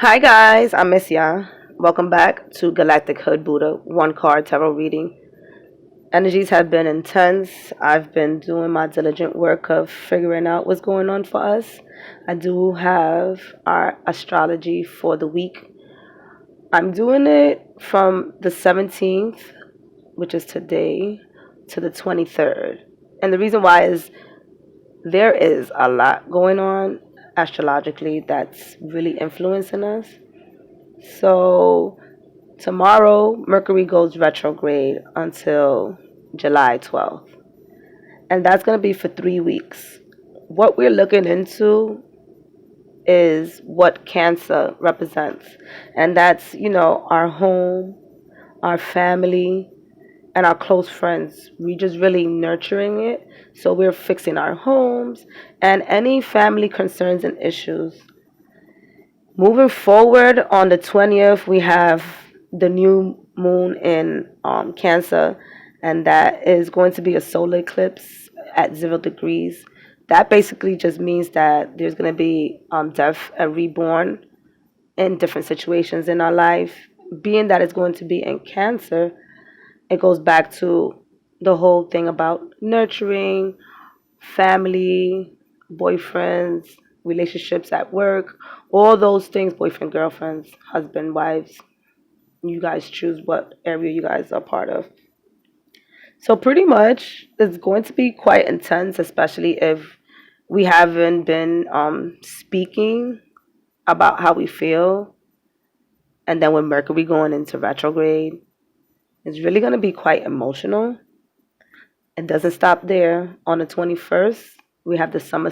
Hi guys, I miss ya. Welcome back to Galactic Hoodbuddha one card tarot reading. Energies have been intense. I've been doing my diligent work of figuring out what's going on for us. I do have our astrology for the week. I'm doing it from the 17th, which is today, to the 23rd. And the reason why is there is a lot going on astrologically that's really influencing us. So tomorrow, Mercury goes retrograde until July 12th. And that's going to be for 3 weeks. What we're looking into is what Cancer represents. And that's, our home, our family, and our close friends. We're just really nurturing it. So we're fixing our homes and any family concerns and issues. Moving forward, on the 20th, we have the new moon in Cancer, and that is going to be a solar eclipse at 0 degrees. That basically just means that there's going to be death and reborn in different situations in our life. Being that it's going to be in Cancer, it goes back to the whole thing about nurturing, family, boyfriends, relationships at work, all those things, boyfriend, girlfriends, husband, wives. You guys choose what area you guys are part of. So pretty much it's going to be quite intense, especially if we haven't been speaking about how we feel. And then with Mercury going into retrograde, it's really going to be quite emotional. It doesn't stop there. On the 21st, we have the summer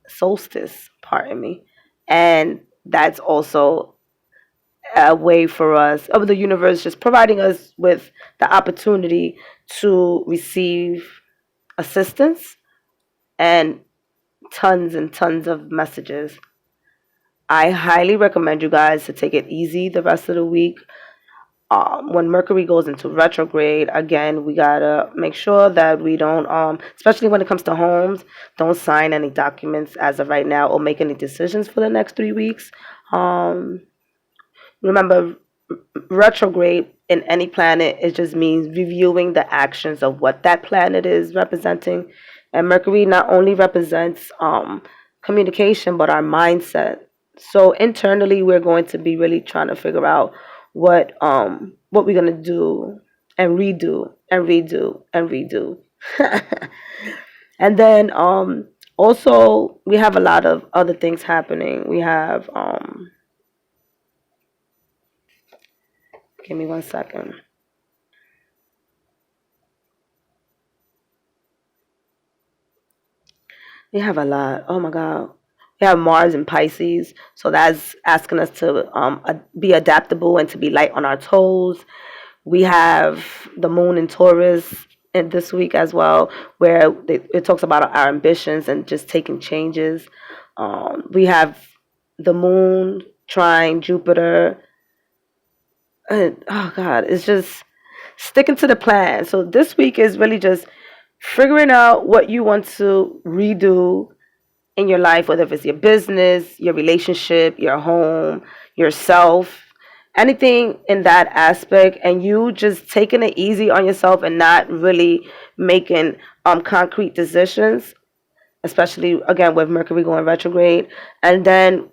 solstice, pardon me. And that's also a way for us, of the universe just providing us with the opportunity to receive assistance and tons of messages. I highly recommend you guys to take it easy the rest of the week. When Mercury goes into retrograde, again, we gotta make sure that we don't, especially when it comes to homes, don't sign any documents as of right now or make any decisions for the next 3 weeks. Remember, retrograde in any planet, it just means reviewing the actions of what that planet is representing. And Mercury not only represents communication, but our mindset. So internally, we're going to be really trying to figure out what we're gonna do and redo and redo and redo. And then also we have a lot of other things happening. We have give me 1 second. We have a lot. Oh my God. We have Mars in Pisces, so that's asking us to be adaptable and to be light on our toes. We have the moon in Taurus in this week as well, where it talks about our ambitions and just taking changes. We have the moon trine Jupiter. And, oh God, it's just sticking to the plan. So this week is really just figuring out what you want to redo in your life, whether it's your business, your relationship, your home, yourself, anything in that aspect, and you just taking it easy on yourself and not really making concrete decisions, especially again with Mercury going retrograde. And then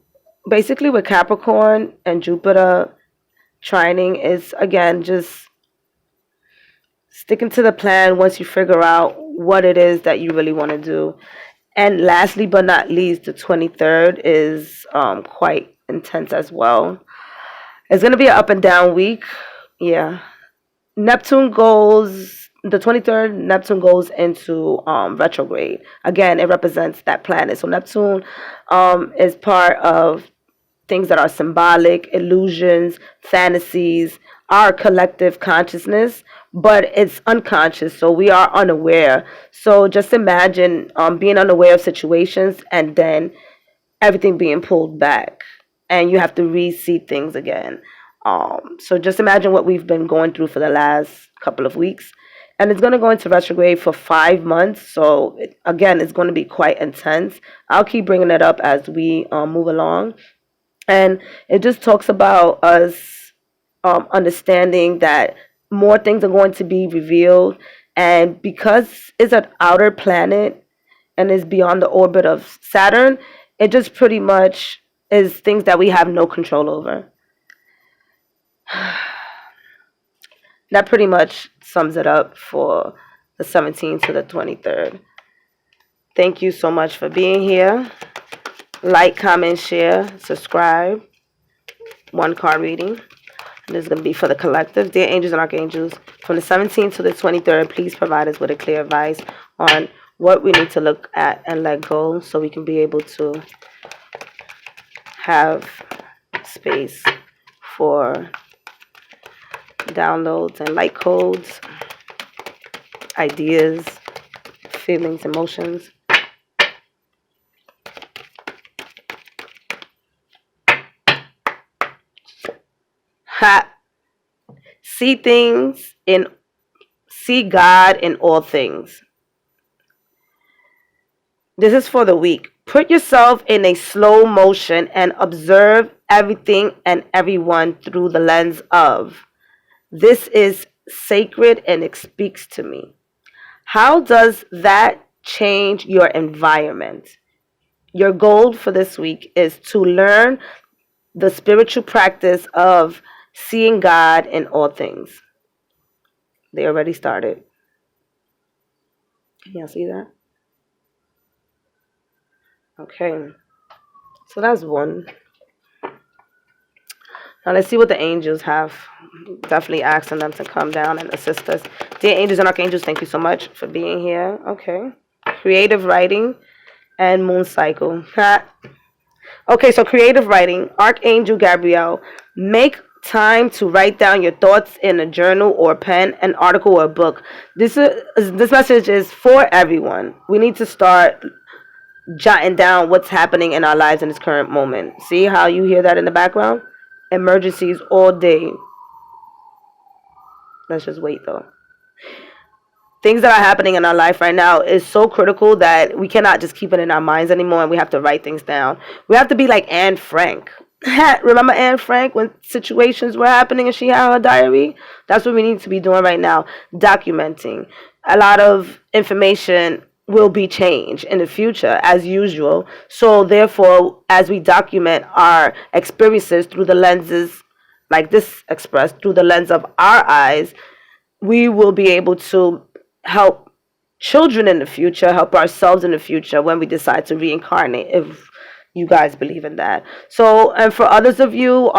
basically with Capricorn and Jupiter trining is again just sticking to the plan once you figure out what it is that you really want to do. And lastly but not least, the 23rd is quite intense as well. It's going to be an up and down week. Yeah. The 23rd, Neptune goes into retrograde. Again, it represents that planet. So Neptune is part of things that are symbolic, illusions, fantasies, our collective consciousness, but it's unconscious, so we are unaware. So just imagine being unaware of situations and then everything being pulled back, and you have to re-see things again. So just imagine what we've been going through for the last couple of weeks, And it's going to go into retrograde for 5 months. So, again, it's going to be quite intense. I'll keep bringing it up as we move along. And it just talks about us understanding that more things are going to be revealed. And because it's an outer planet and is beyond the orbit of Saturn, it just pretty much is things that we have no control over. That pretty much sums it up for the 17th to the 23rd. Thank you so much for being here. Like, comment, share, subscribe. One card reading. This is going to be for the collective. Dear angels and archangels, from the 17th to the 23rd, please provide us with a clear advice on what we need to look at and let go so we can be able to have space for downloads and light codes, ideas, feelings, emotions. See God in all things. This is for the week. Put yourself in a slow motion and observe everything and everyone through the lens of, this is sacred and it speaks to me. How does that change your environment? Your goal for this week is to learn the spiritual practice of seeing God in all things. They already started. Can y'all see that? Okay. So that's one. Now let's see what the angels have. Definitely asking them to come down and assist us. Dear angels and archangels, thank you so much for being here. Okay. Creative writing and moon cycle. Okay, so creative writing. Archangel Gabriel, make time to write down your thoughts in a journal or pen, an article or a book. This message is for everyone. We need to start jotting down what's happening in our lives in this current moment. See how you hear that in the background? Emergencies all day. Let's just wait though. Things that are happening in our life right now is so critical that we cannot just keep it in our minds anymore, and we have to write things down. We have to be like Anne Frank. Remember Anne Frank when situations were happening and she had her diary? That's what we need to be doing right now. Documenting. A lot of information will be changed in the future as usual. So therefore, as we document our experiences through the lenses, like this expressed, through the lens of our eyes, we will be able to help children in the future, help ourselves in the future when we decide to reincarnate, if you guys believe in that. So, and for others of you,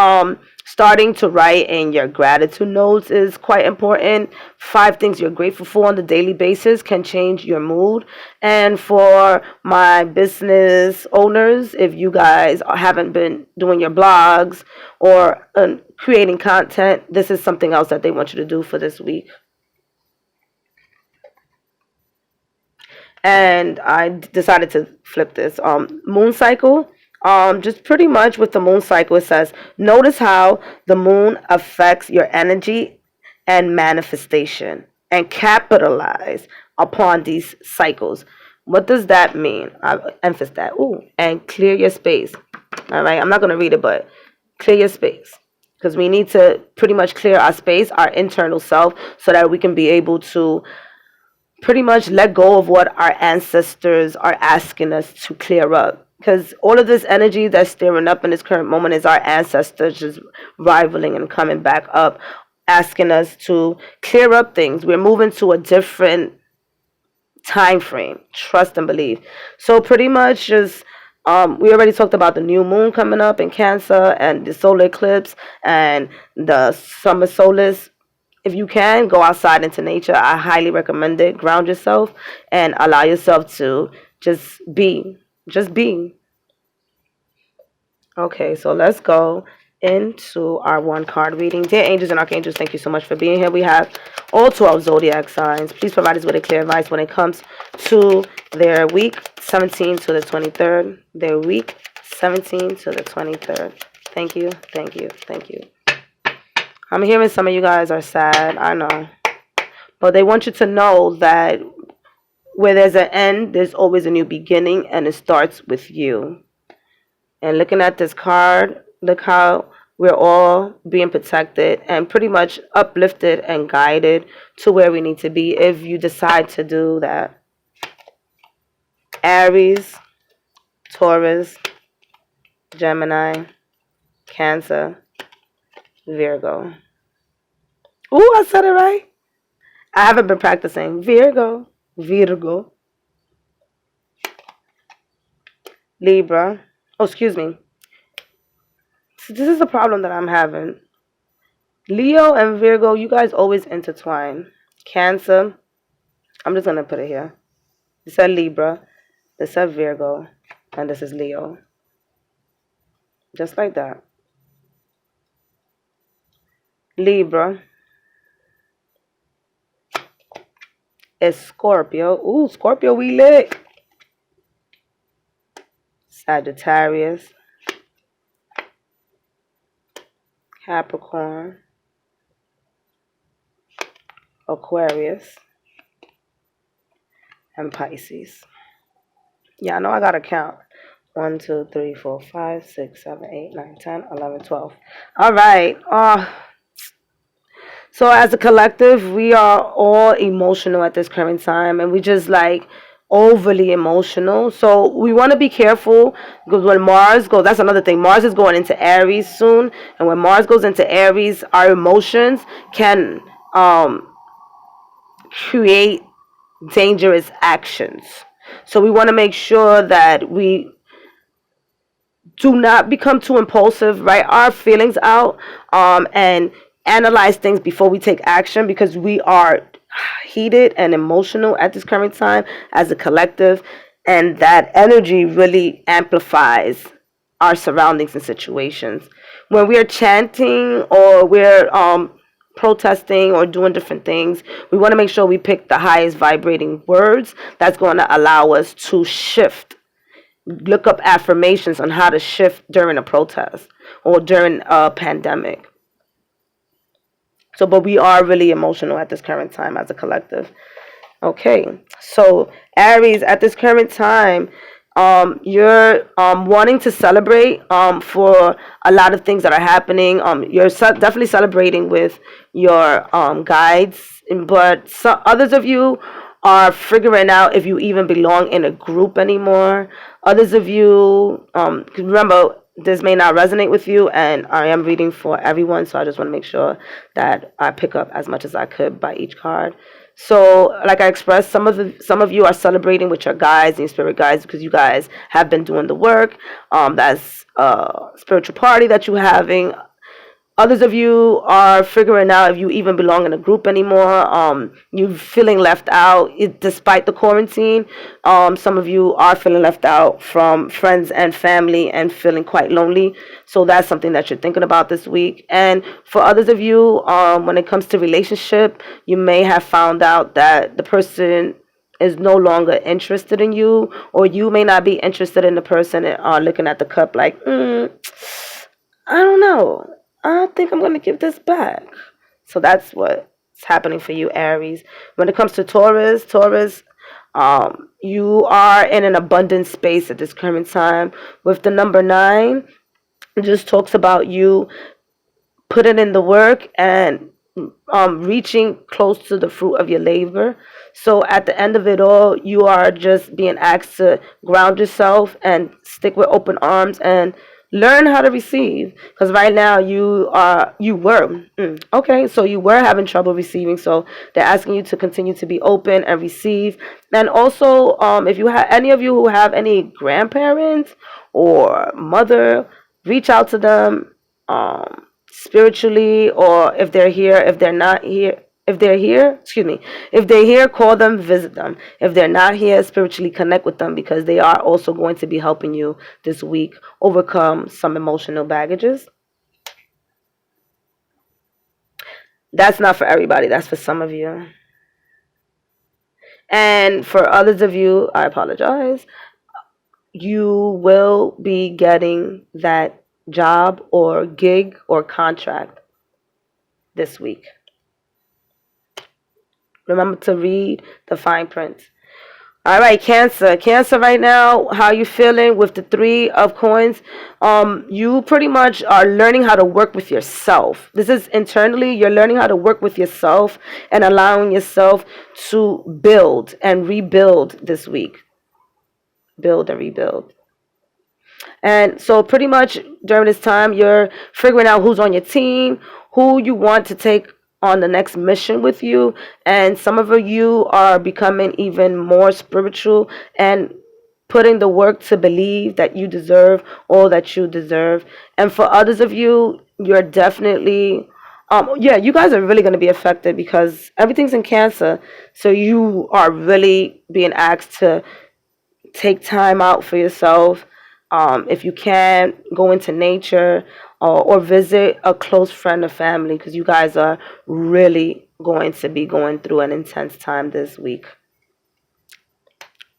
starting to write in your gratitude notes is quite important. 5 things you're grateful for on the daily basis can change your mood. And for my business owners, if you guys haven't been doing your blogs or creating content, this is something else that they want you to do for this week. And I decided to flip this. Moon cycle. Just pretty much with the moon cycle, it says, notice how the moon affects your energy and manifestation, and capitalize upon these cycles. What does that mean? I emphasize that. Ooh, and clear your space. All right, I'm not going to read it, but clear your space. Because we need to pretty much clear our space, our internal self, so that we can be able to pretty much let go of what our ancestors are asking us to clear up. Because all of this energy that's stirring up in this current moment is our ancestors just rivaling and coming back up, asking us to clear up things. We're moving to a different time frame. Trust and believe. So pretty much just, we already talked about the new moon coming up in Cancer and the solar eclipse and the summer solstice. If you can, go outside into nature. I highly recommend it. Ground yourself and allow yourself to just be. Just be. Okay, so let's go into our 1 card reading. Dear angels and archangels, thank you so much for being here. We have all 12 zodiac signs. Please provide us with a clear advice when it comes to their week 17 to the 23rd. Their week 17 to the 23rd. Thank you, thank you, thank you. I'm hearing some of you guys are sad. I know. But they want you to know that where there's an end, there's always a new beginning, and it starts with you. And looking at this card, look how we're all being protected and pretty much uplifted and guided to where we need to be if you decide to do that. Aries, Taurus, Gemini, Cancer, Virgo. Ooh, I said it right. I haven't been practicing. Virgo, Libra. Oh, excuse me. This is the problem that I'm having. Leo and Virgo, you guys always intertwine. Cancer, I'm just going to put it here. This said Libra, this said Virgo, and this is Leo. Just like that. Libra is Scorpio. Ooh, Scorpio, we lit. Sagittarius, Capricorn, Aquarius, and Pisces. Yeah, I know I gotta count. 1, 2, 3, 4, 5, 6, 7, 8, 9, 10, 11, 12. All right. So as a collective, we are all emotional at this current time, and we just like overly emotional. So we want to be careful because when Mars goes, that's another thing. Mars is going into Aries soon, and when Mars goes into Aries, our emotions can create dangerous actions. So we want to make sure that we do not become too impulsive, write our feelings out, and analyze things before we take action, because we are heated and emotional at this current time as a collective, and that energy really amplifies our surroundings and situations. When we are chanting or we're protesting or doing different things, we want to make sure we pick the highest vibrating words that's going to allow us to shift. Look up affirmations on how to shift during a protest or during a pandemic. So, but we are really emotional at this current time as a collective. Okay, so Aries, at this current time, you're wanting to celebrate for a lot of things that are happening. You're definitely celebrating with your guides, but others of you are figuring out if you even belong in a group anymore. Others of you, remember, this may not resonate with you, and I am reading for everyone, so I just want to make sure that I pick up as much as I could by each card. So, like I expressed, some of you are celebrating with your guides and your spirit guides because you guys have been doing the work. That's a spiritual party that you're having. Others of you are figuring out if you even belong in a group anymore. You're feeling left out despite the quarantine. Some of you are feeling left out from friends and family and feeling quite lonely. So that's something that you're thinking about this week. And for others of you, when it comes to relationship, you may have found out that the person is no longer interested in you, or you may not be interested in the person and are looking at the cup like, I don't know. I think I'm going to give this back. So that's what's happening for you, Aries. When it comes to Taurus, you are in an abundant space at this current time. With the number 9, it just talks about you putting in the work and reaching close to the fruit of your labor. So at the end of it all, you are just being asked to ground yourself and stick with open arms and learn how to receive, because right now you were having trouble receiving, so they're asking you to continue to be open and receive. And also, if you have any of you who have any grandparents or mother, reach out to them spiritually, or if they're here, if they're not here, if they're here, if they're here, call them, visit them. If they're not here, spiritually connect with them, because they are also going to be helping you this week overcome some emotional baggages. That's not for everybody. That's for some of you. And for others of you, I apologize. You will be getting that job or gig or contract this week. Remember to read the fine print. All right, Cancer. Cancer right now, how you feeling with the 3 of coins? You pretty much are learning how to work with yourself. This is internally, you're learning how to work with yourself and allowing yourself to build and rebuild this week. Build and rebuild. And so pretty much during this time, you're figuring out who's on your team, who you want to take on the next mission with you. And some of you are becoming even more spiritual and putting the work to believe that you deserve all that you deserve. And for others of you, you're definitely you guys are really going to be affected because everything's in Cancer. So you are really being asked to take time out for yourself. If you can, go into nature or visit a close friend or family, because you guys are really going to be going through an intense time this week.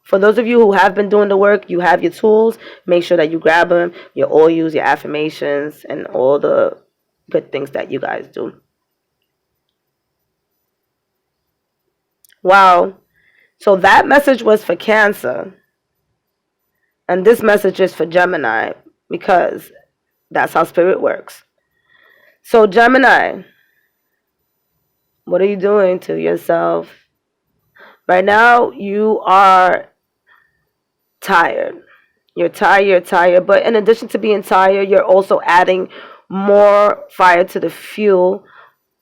For those of you who have been doing the work, you have your tools. Make sure that you grab them, your oils, your affirmations, and all the good things that you guys do. Wow. So that message was for Cancer. And this message is for Gemini, because that's how spirit works. So Gemini, what are you doing to yourself? Right now, you are tired. You're tired. But in addition to being tired, you're also adding more fire to the fuel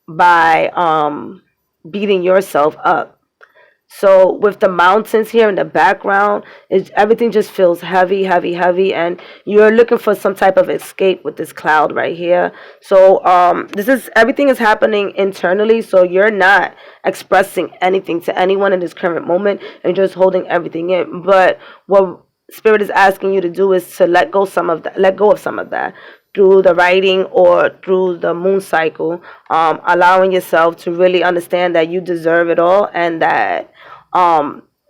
by beating yourself up. So with the mountains here in the background, everything just feels heavy, and you're looking for some type of escape with this cloud right here. So everything is happening internally, so you're not expressing anything to anyone in this current moment and just holding everything in. But what Spirit is asking you to do is to let go of some of that through the writing or through the moon cycle, allowing yourself to really understand that you deserve it all, and that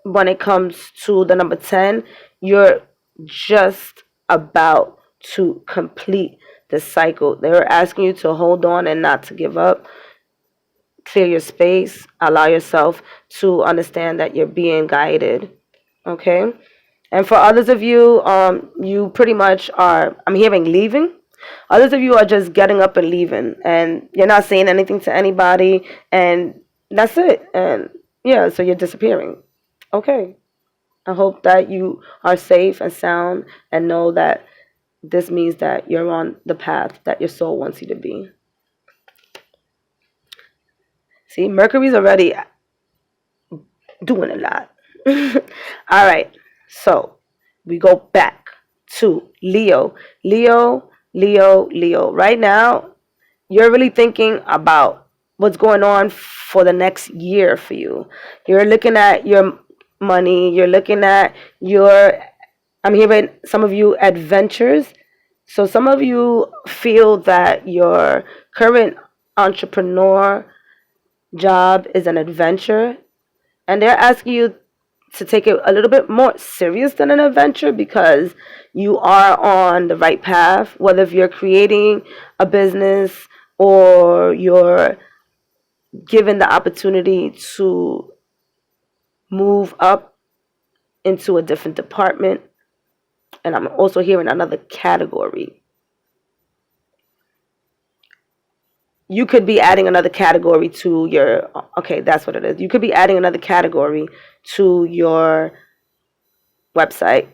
when it comes to the number 10, you're just about to complete the cycle. They're asking you to hold on and not to give up. Clear your space. Allow yourself to understand that you're being guided. Okay? And for others of you, you pretty much are, I'm hearing leaving. Others of you are just getting up and leaving, and you're not saying anything to anybody, and that's it. And yeah, so you're disappearing. Okay. I hope that you are safe and sound and know that this means that you're on the path that your soul wants you to be. See, Mercury's already doing a lot. All right. So we go back to Leo. Leo. Right now, you're really thinking about what's going on for the next year for you. You're looking at your money. You're looking at I'm hearing some of you adventures. So some of you feel that your current entrepreneur job is an adventure, and they're asking you to take it a little bit more serious than an adventure, because you are on the right path, whether if you're creating a business or you're given the opportunity to move up into a different department. And I'm also hearing another category. You could be adding another category to your, okay, that's what it is. You could be adding another category to your website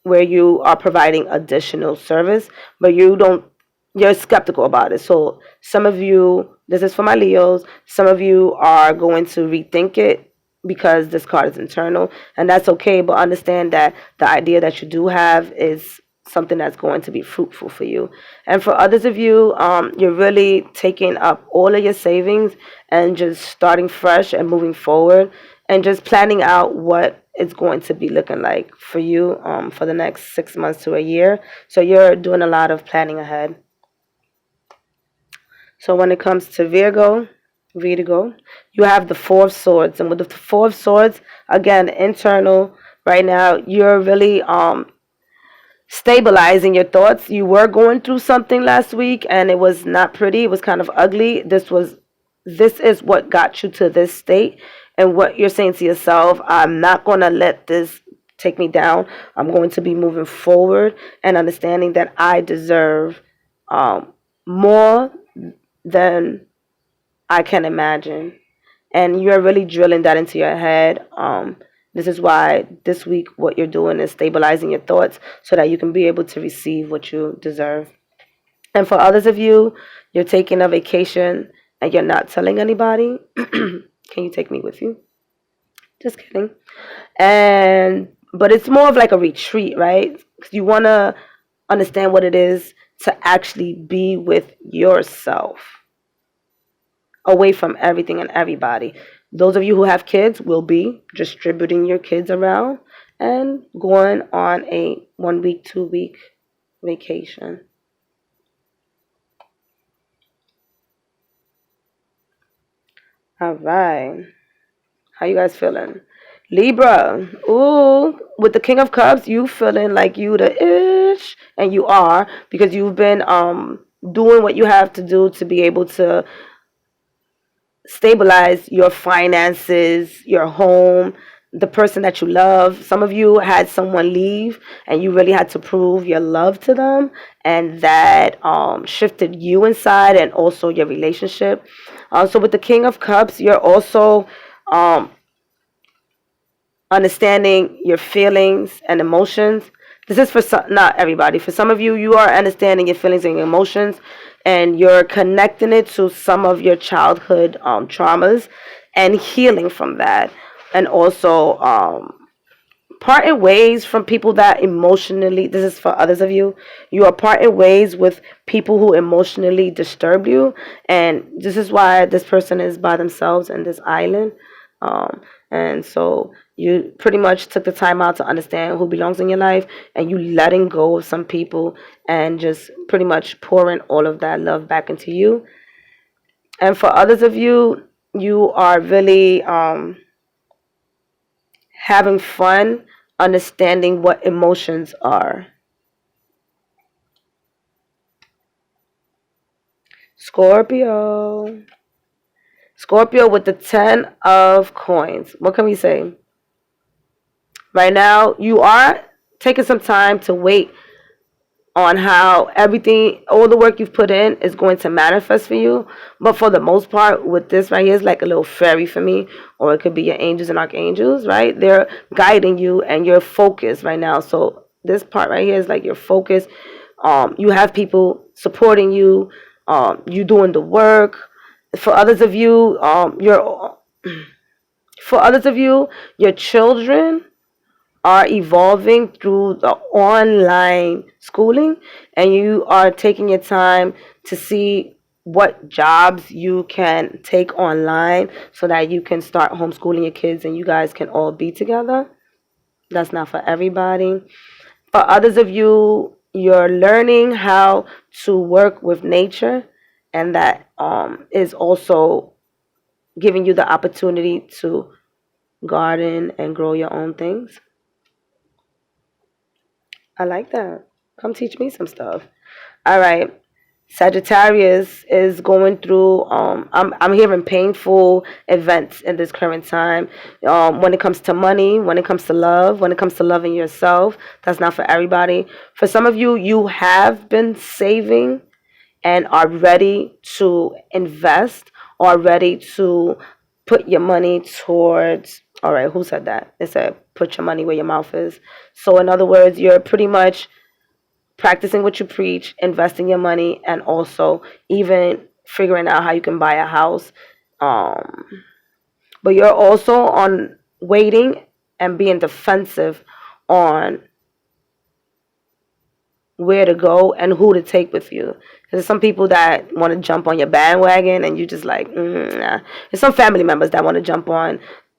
where you are providing additional service, but you're skeptical about it. So some of you, this is for my Leos, some of you are going to rethink it because this card is internal, and that's okay, but understand that the idea that you do have is something that's going to be fruitful for you. And for others of you, you're really taking up all of your savings and just starting fresh and moving forward and just planning out what it's going to be looking like for you for the next 6 months to a year. So you're doing a lot of planning ahead. So when it comes to Virgo, you have the Four of Swords. And with the Four of Swords, again, internal, right now, you're really stabilizing your thoughts. You were going through something last week and it was not pretty. It was kind of ugly. This is what got you to this state. and what you're saying to yourself, I'm not going to let this take me down. I'm going to be moving forward and understanding that I deserve more than I can imagine. And you're really drilling that into your head. This is why this week what you're doing is stabilizing your thoughts so that you can be able to receive what you deserve. And for others of you, you're taking a vacation and you're not telling anybody. Can you take me with you? Just kidding. But it's more of like a retreat, right? Because you want to understand what it is to actually be with yourself, away from everything and everybody. Those of you who have kids will be distributing your kids around and going on a 1 week, 2 week vacation. All right. How you guys feeling? Libra. Ooh, with the King of Cups, you feeling like you the ish, and you are, because you've been doing what you have to do to be able to stabilize your finances, your home, the person that you love. Some of you had someone leave and you really had to prove your love to them, and that shifted you inside and also your relationship. So with the King of Cups, you're also understanding your feelings and emotions. This is for some, not everybody. For some of you, you are understanding your feelings and your emotions, and you're connecting it to some of your childhood traumas and healing from that. And also parting ways from people that emotionally, this is for others of you, you are parting ways with people who emotionally disturb you. And this is why this person is by themselves in this island. And so you pretty much took the time out to understand who belongs in your life, and you letting go of some people and just pretty much pouring all of that love back into you. And for others of you, you are really having fun understanding what emotions are. Scorpio. Scorpio with the 10 of coins. What can we say? Right now, you are taking some time to wait on how everything, all the work you've put in is going to manifest for you. But for the most part, with this right here, is like a little fairy for me, or it could be your angels and archangels, right? They're guiding you and you're focused right now. So this part right here is like your focus. You have people supporting you. You doing the work. For others of you, your children are evolving through the online schooling, and you are taking your time to see what jobs you can take online so that you can start homeschooling your kids and you guys can all be together. That's not for everybody. For others of you, you're learning how to work with nature, and that is also giving you the opportunity to garden and grow your own things. I like that. Come teach me some stuff. All right. Sagittarius is going through I'm hearing painful events in this current time. When it comes to money, when it comes to love, when it comes to loving yourself. That's not for everybody. For some of you, you have been saving and are ready to invest, or ready to put your money towards, all right, who said that? It said put your money where your mouth is. So in other words, you're pretty much practicing what you preach, investing your money, and also even figuring out how you can buy a house. But you're also on waiting and being defensive on where to go and who to take with you. There's some people that want to jump on your bandwagon and you just like, nah. There's some family members that want to jump on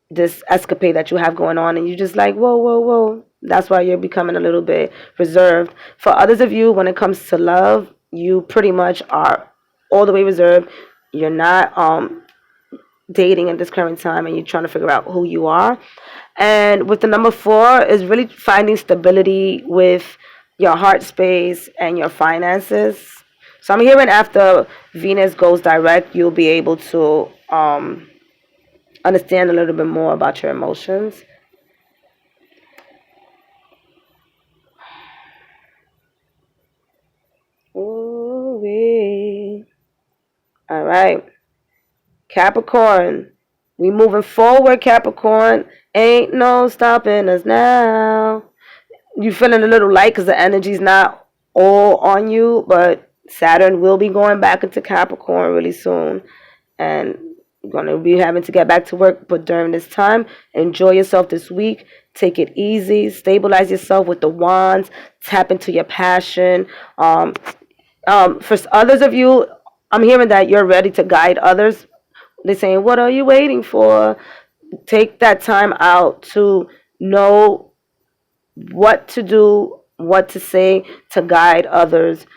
this escapade that you have going on, and you just like, whoa, whoa, whoa. That's why you're becoming a little bit reserved. For others of you, when it comes to love, you pretty much are all the way reserved. You're not dating at this current time, and you're trying to figure out who you are. And with the number 4 is really finding stability with your heart space and your finances. So I'm hearing after Venus goes direct, you'll be able to understand a little bit more about your emotions. Ooh-wee. All right. Capricorn. We moving forward, Capricorn. Ain't no stopping us now. You feeling a little light because the energy's not all on you, but Saturn will be going back into Capricorn really soon. And you're going to be having to get back to work. But during this time, enjoy yourself this week. Take it easy. Stabilize yourself with the wands. Tap into your passion. For others of you, I'm hearing that you're ready to guide others. They're saying, what are you waiting for? Take that time out to know what to do, what to say to guide others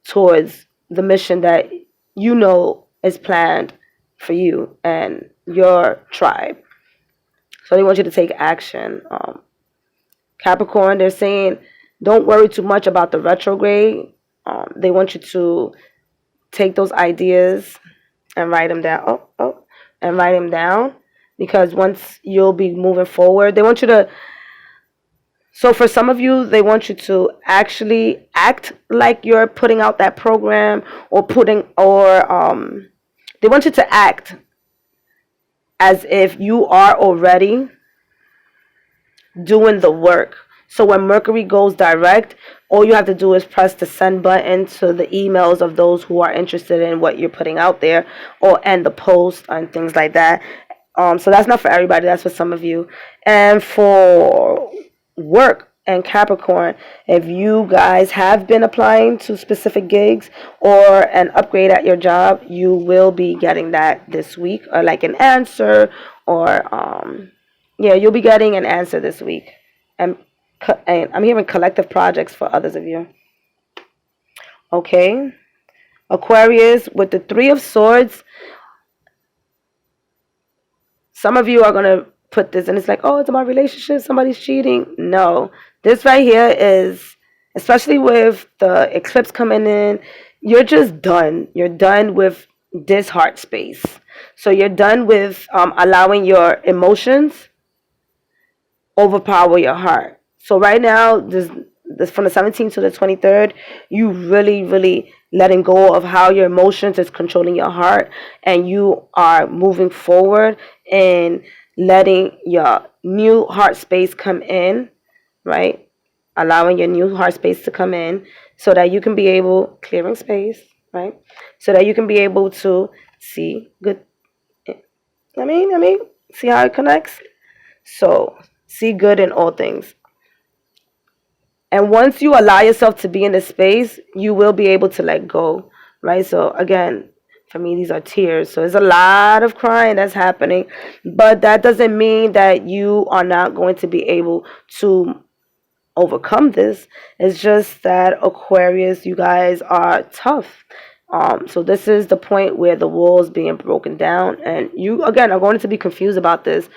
towards the mission that you know is planned for you and your tribe. So they want you to take action. Capricorn, they're saying, don't worry too much about the retrograde. They want you to take those ideas and write them down. And write them down, because once you'll be moving forward, they want you to. So for some of you, they want you to actually act like you're putting out that program, or they want you to act as if you are already doing the work. So when Mercury goes direct, all you have to do is press the send button to the emails of those who are interested in what you're putting out there, or end the post and things like that. So that's not for everybody. That's for some of you. And for work and Capricorn, if you guys have been applying to specific gigs or an upgrade at your job, you will be getting that this week, or like an answer, or you'll be getting an answer this week. And I'm hearing collective projects for others of you. Okay. Aquarius, with the Three of Swords, some of you are going to put this, and it's like, oh, it's about relationships, somebody's cheating. No. This right here is, especially with the eclipse coming in, you're just done. You're done with this heart space. So you're done with allowing your emotions overpower your heart. So right now, this from the 17th to the 23rd, you really letting go of how your emotions is controlling your heart, and you are moving forward and letting your new heart space come in, right? Allowing your new heart space to come in so that you can be able, clearing space, right? So that you can be able to see good. I mean, see how it connects? So see good in all things. And once you allow yourself to be in this space, you will be able to let go, right? So again, for me, these are tears. So there's a lot of crying that's happening. But that doesn't mean that you are not going to be able to overcome this. It's just that Aquarius, you guys are tough. So this is the point where the wall is being broken down. And you, again, are going to be confused about this.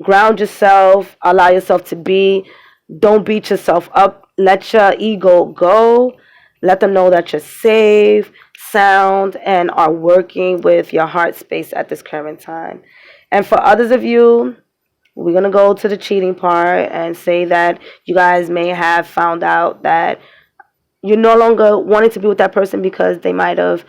Ground yourself. Allow yourself to be. Don't beat yourself up. Let your ego go. Let them know that you're safe, sound, and are working with your heart space at this current time. And for others of you, we're going to go to the cheating part and say that you guys may have found out that you're no longer wanting to be with that person because they might have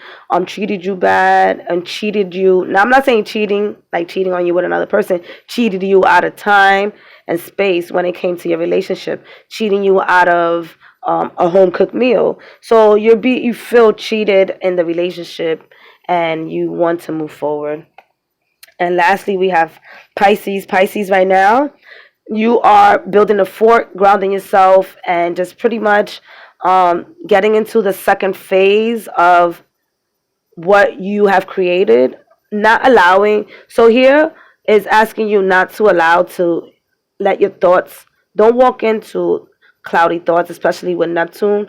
treated you bad and cheated you. Now, I'm not saying cheating, like cheating on you with another person, cheated you out of time and space when it came to your relationship, cheating you out of a home-cooked meal. So you feel cheated in the relationship and you want to move forward. And lastly, we have Pisces. Pisces right now, you are building a fort, grounding yourself, and just pretty much getting into the second phase of what you have created, not allowing. So here is asking you not to allow to let your thoughts, don't walk into cloudy thoughts, especially with Neptune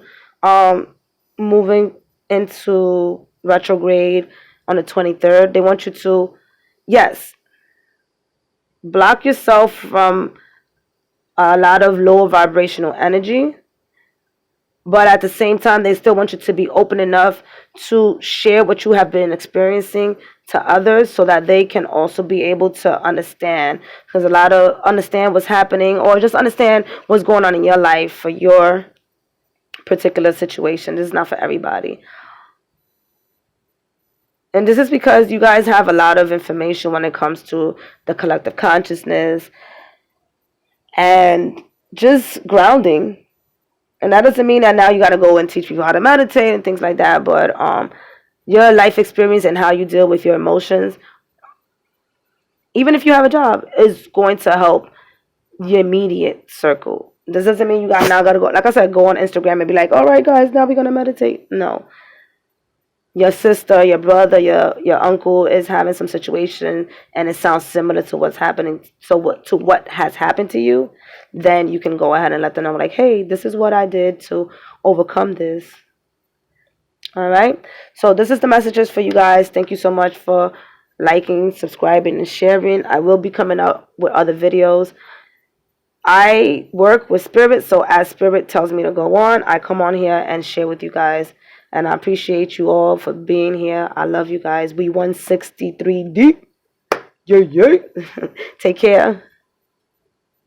moving into retrograde on the 23rd. They want you to, yes, block yourself from a lot of lower vibrational energy. But at the same time, they still want you to be open enough to share what you have been experiencing to others so that they can also be able to understand, because a lot of understand what's happening or just understand what's going on in your life for your particular situation. This is not for everybody. And this is because you guys have a lot of information when it comes to the collective consciousness and just grounding. And that doesn't mean that now you got to go and teach people how to meditate and things like that, but your life experience and how you deal with your emotions, even if you have a job, is going to help your immediate circle. This doesn't mean you now got to go, like I said, go on Instagram and be like, all right, guys, now we're going to meditate. No. Your sister, your brother, your uncle is having some situation and it sounds similar to what's happening, to what has happened to you, then you can go ahead and let them know, like, hey, this is what I did to overcome this. All right. So this is the messages for you guys. Thank you so much for liking, subscribing, and sharing. I will be coming out with other videos. I work with Spirit, so as Spirit tells me to go on, I come on here and share with you guys. And I appreciate you all for being here. I love you guys. We 163 deep. Yeah, yeah. Take care.